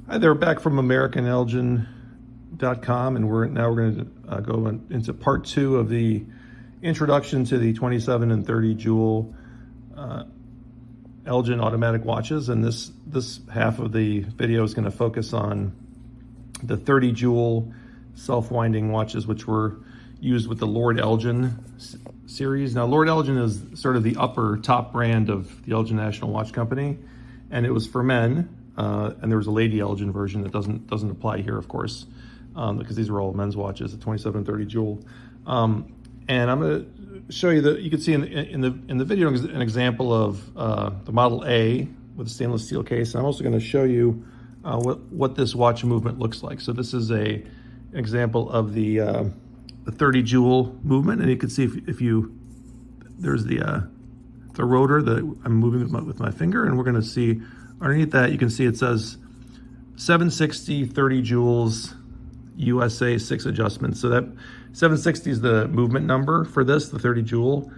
Hi there, back from AmericanElgin.com, and we're going to go into part 2 of the introduction to the 27 and 30 jewel Elgin automatic watches. And this half of the video is going to focus on the 30 jewel self-winding watches, which were used with the Lord Elgin series. Now, Lord Elgin is sort of the top brand of the Elgin National Watch Company, and it was for men. And there was a Lady Elgin version that doesn't apply here, of course, because these are all men's watches, the 27 and 30 jewel. And I'm going to show you that you can see in the video an example of the Model A with a stainless steel case. I'm also going to show you what this watch movement looks like. So this is an example of the 30 jewel movement, and you can see there's the rotor that I'm moving with my finger, and we're going to see. Underneath that, you can see it says 760, 30 jewels, USA, 6 adjustments. So that 760 is the movement number for this, the 30 jewel.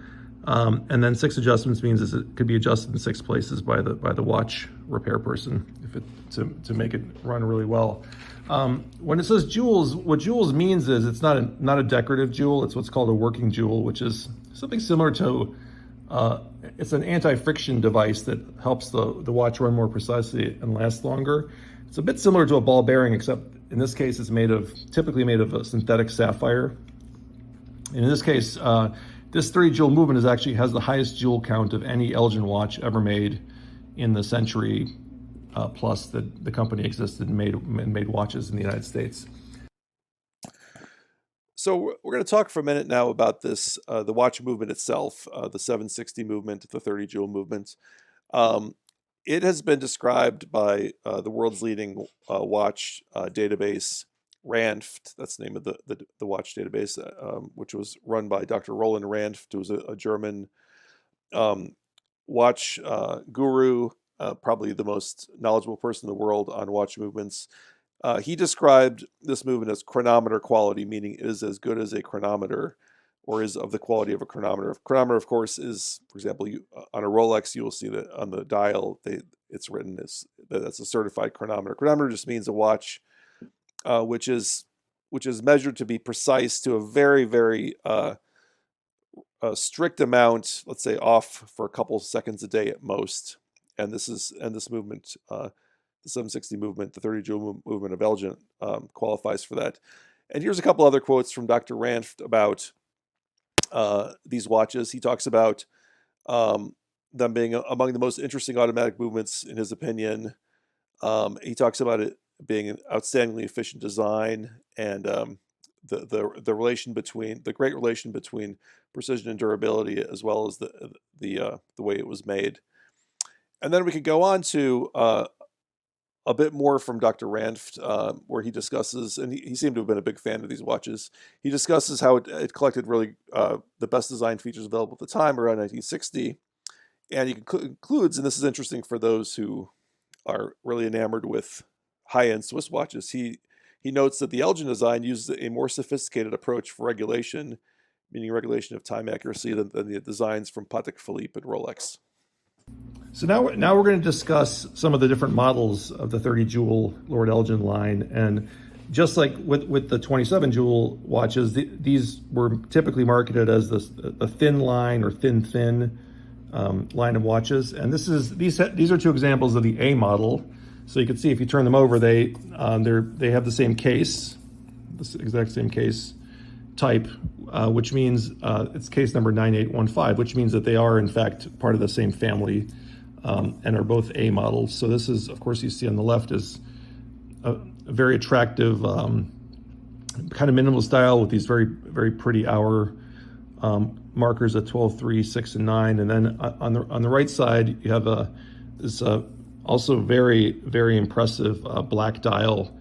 And then 6 adjustments means it could be adjusted in 6 places by the watch repair person to make it run really well. When it says jewels, what jewels means is it's not a decorative jewel. It's what's called a working jewel, which is something similar to it's an anti-friction device that helps the watch run more precisely and last longer. It's a bit similar to a ball bearing, except in this case it's typically made of a synthetic sapphire. And in this case, this 30 jewel movement has the highest jewel count of any Elgin watch ever made in the century plus that the company existed and made watches in the United States. So we're going to talk for a minute now about this, the watch movement itself, the 760 movement, the 30 jewel movement. It has been described by the world's leading watch database, Ranft. That's the name of the watch database, which was run by Dr. Roland Ranft, who was a German watch guru, probably the most knowledgeable person in the world on watch movements. He described this movement as chronometer quality, meaning it is as good as a chronometer, or is of the quality of a chronometer. A chronometer, of course, is, for example, on a Rolex, you will see that on the dial, it's written as that's a certified chronometer. Chronometer just means a watch which is measured to be precise to a very, very strict amount, let's say off for a couple seconds a day at most. And this movement. The 760 movement, the 30 jewel movement of Elgin qualifies for that. And here's a couple other quotes from Dr. Ranft about these watches. He talks about them being among the most interesting automatic movements in his opinion. He talks about it being an outstandingly efficient design and the great relation between precision and durability, as well as the way it was made. And then we could go on to a bit more from Dr. Ranft, where he discusses, and he seemed to have been a big fan of these watches. He discusses how it collected really the best design features available at the time, around 1960. And he concludes, and this is interesting for those who are really enamored with high-end Swiss watches, he notes that the Elgin design uses a more sophisticated approach for regulation, meaning regulation of time accuracy, than the designs from Patek Philippe and Rolex. So now we're going to discuss some of the different models of the 30 jewel Lord Elgin line. And just like with the 27 jewel watches, these were typically marketed as the Thinline or thin line of watches. And these are 2 examples of the A model. So you can see if you turn them over, they have the same case, the exact same case type, which means it's case number 9815, which means that they are in fact part of the same family. And are both A models. So this is, of course, you see on the left is a very attractive kind of minimal style with these very, very pretty hour markers at 12, 3, 6, and 9. And then on the right side, you have this also very, very impressive black dial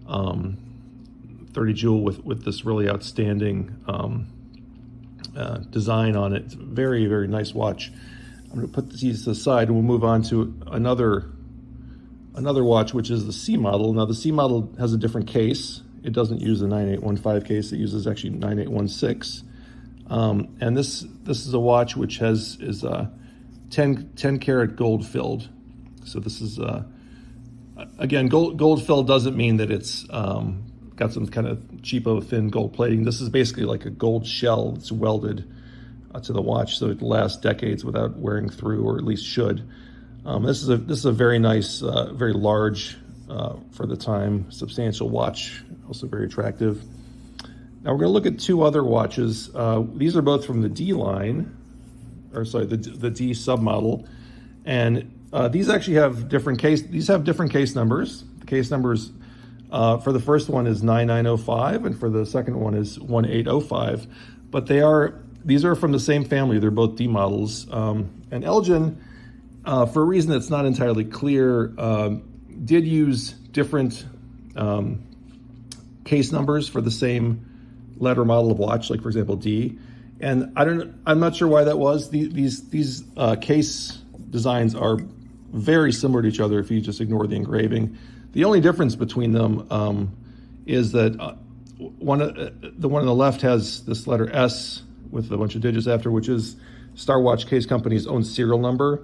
30 jewel with this really outstanding design on it. It's a very, very nice watch. I'm going to put these aside and we'll move on to another watch, which is the C model. Now the C model has a different case. It doesn't use the 9815 case. It uses actually 9816. And this is a watch which is 10 karat gold filled. So this is Again, gold fill doesn't mean that it's got some kind of cheapo thin gold plating. This is basically like a gold shell that's welded to the watch, so it lasts decades without wearing through, or at least should. This is a very nice, very large for the time, substantial watch. Also very attractive. Now we're going to look at two other watches. These are both from the D line, or sorry, the D submodel, and these actually have different case. These have different case numbers. The case numbers for the first one is 9905, and for the second one is 1805. But these are from the same family. They're both D models. And Elgin, for a reason that's not entirely clear, did use different case numbers for the same letter model of watch, like for example D. And I'm not sure why that was. These case designs are very similar to each other if you just ignore the engraving. The only difference between them is that the one on the left has this letter S with a bunch of digits after, which is Star Watch Case Company's own serial number,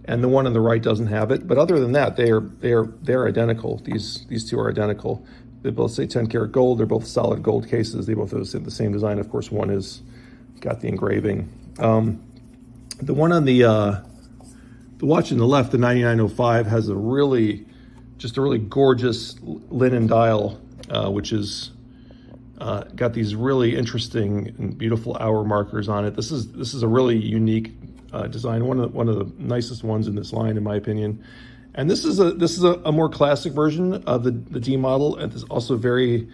and the one on the right doesn't have it. But other than that, they're identical. These two are identical. They both say 10 karat gold. They're both solid gold cases. They both have the same design. Of course, one has got the engraving. The one on the watch on the left, the 9905, has a really gorgeous linen dial, which is got these really interesting and beautiful hour markers on it. This is a really unique design, one of the nicest ones in this line, in my opinion. And this is a more classic version of the D model, and it's also very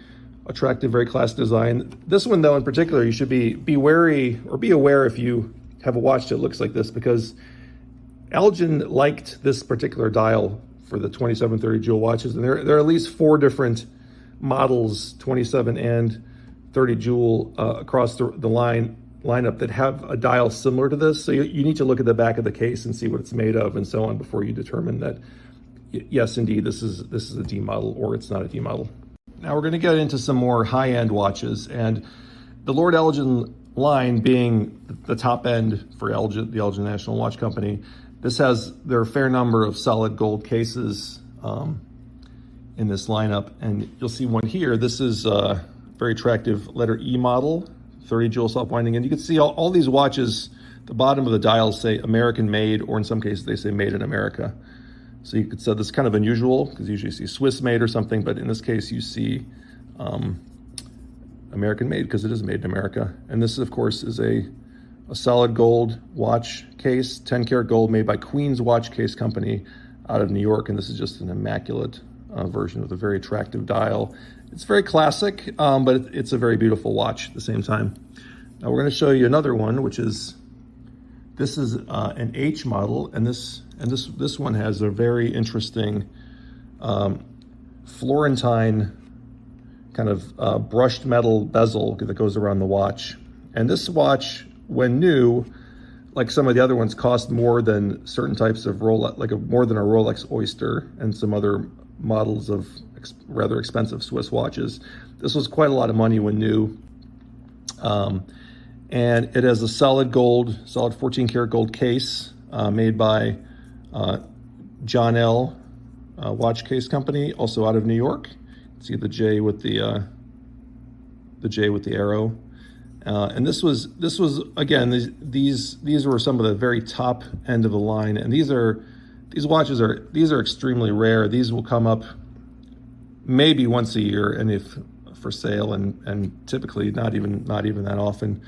attractive, very classic design. This one, though, in particular, you should be wary, or be aware if you have a watch that looks like this, because Elgin liked this particular dial for the 2730 jewel watches, and there are at least 4 different models, 27 and 30 jewel, across the lineup that have a dial similar to this. So you need to look at the back of the case and see what it's made of and so on before you determine that, yes, indeed, this is a D model or it's not a D model. Now we're going to get into some more high-end watches, and the Lord Elgin line being the top end for Elgin, the Elgin National Watch Company. There are a fair number of solid gold cases in this lineup, and you'll see one here. This is a very attractive letter E model, 30 jewel self-winding, and you can see all these watches, the bottom of the dials say American made, or in some cases they say made in America. So you could say this is kind of unusual, because you usually see Swiss made or something, but in this case you see American made, because it is made in America. And this, of course, is a solid gold watch case, 10 karat gold, made by Queen's Watch Case Company out of New York. And this is just an immaculate version with a very attractive dial. It's very classic, but it's a very beautiful watch at the same time. Now we're going to show you another one, which is, this is an H model, and this one has a very interesting Florentine kind of brushed metal bezel that goes around the watch. And this watch, when new, like some of the other ones, cost more than certain types of Rolex, more than a Rolex Oyster and some other models of rather expensive Swiss watches. This was quite a lot of money when new. And it has a solid 14 karat gold case made by John L. Watch Case Company, also out of New York. See the J with the arrow. And this was again, these were some of the very top end of the line, and these watches are extremely rare. These will come up maybe once a year, and if for sale, and typically not even that often.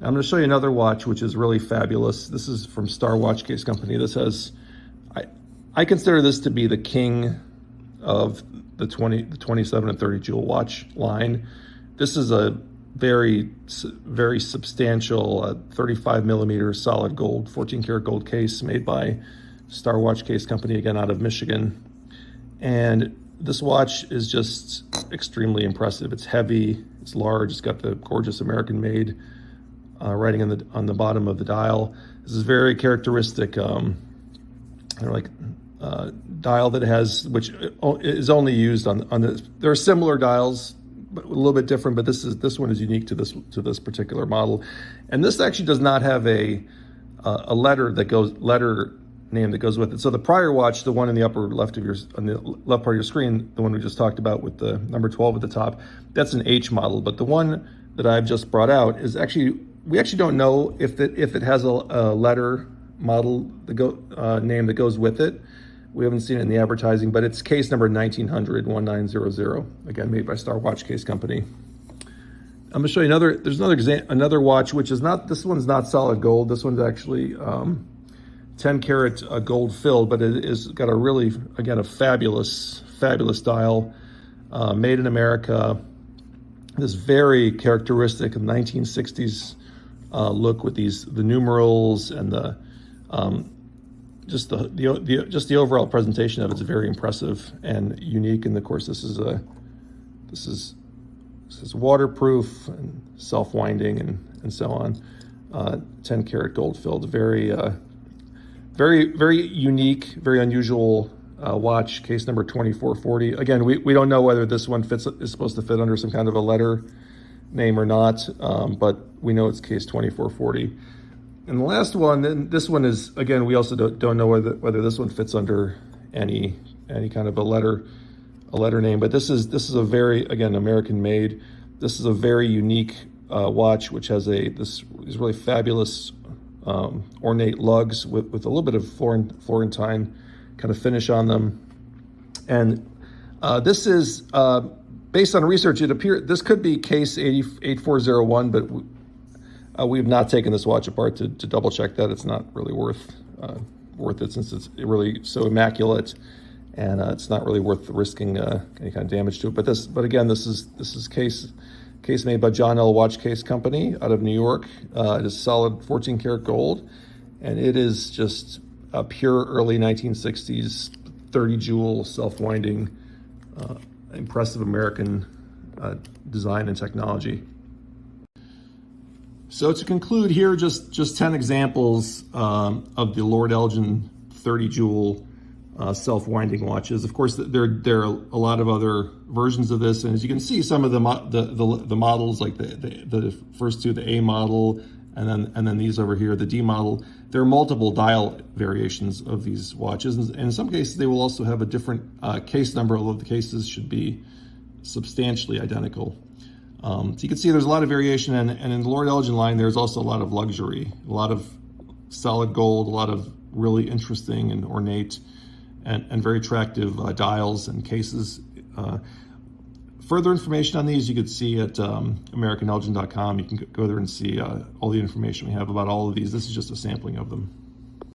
Now I'm going to show you another watch which is really fabulous. This is from Star Watch Case Company. This has, I consider this to be the king of the 27 and 30 jewel watch line. This is a very substantial 35 millimeter solid gold, 14 karat gold case made by Star Watch Case Company, again out of Michigan. And this watch is just extremely impressive. It's heavy, it's large, it's got the gorgeous American made writing on the bottom of the dial. This is very characteristic dial that has, which is only used on the, there are similar dials, but a little bit different, but this one is unique to this particular model. And this actually does not have a letter that goes, letter name that goes with it. So the prior watch, the one in the upper left of your, on the left part of your screen, the one we just talked about with the number 12 at the top, that's an H model. But the one that I've just brought out is actually, we actually don't know if it has a letter model, name that goes with it. We haven't seen it in the advertising, but it's case number 1900-1900, again, made by Star Watch Case Company. I'm gonna show you there's another watch, which is not, this one's not solid gold. This one's actually 10 karat gold filled, but it is got a really, again, a fabulous dial, made in America. This very characteristic 1960s look with the numerals and the just the overall presentation of it's very impressive and unique. And of course, this is waterproof and self-winding and so on. 10 karat gold filled, very unique, very unusual watch, case number 2440. Again, we don't know whether this one is supposed to fit under some kind of a letter name or not, but we know it's case 2440. And the last one, and this one is, again, we also don't know whether this one fits under any kind of a letter name, but this is a very, again, American made. This is a very unique watch, which has these really fabulous ornate lugs with a little bit of Florentine kind of finish on them. And this is, based on research, this could be case 8401, but we've not taken this watch apart to double check that. It's not really worth it, since it's really so immaculate, and it's not really worth risking any kind of damage to it. But again, this is case made by John L. Watch Case Company out of New York. It is solid 14 karat gold, and it is just a pure early 1960s 30 jewel self-winding, impressive American design and technology. So to conclude here, just 10 examples of the Lord Elgin 30 jewel self-winding watches. Of course, there are a lot of other versions of this, and as you can see, some of the models, like the first two, the A model, and then these over here, the D model. There are multiple dial variations of these watches, and in some cases they will also have a different case number, although the cases should be substantially identical. So you can see there's a lot of variation, and in the Lord Elgin line, there's also a lot of luxury, a lot of solid gold, a lot of really interesting and ornate and very attractive dials and cases. Further information on these you could see at AmericanElgin.com. You can go there and see all the information we have about all of these. This is just a sampling of them.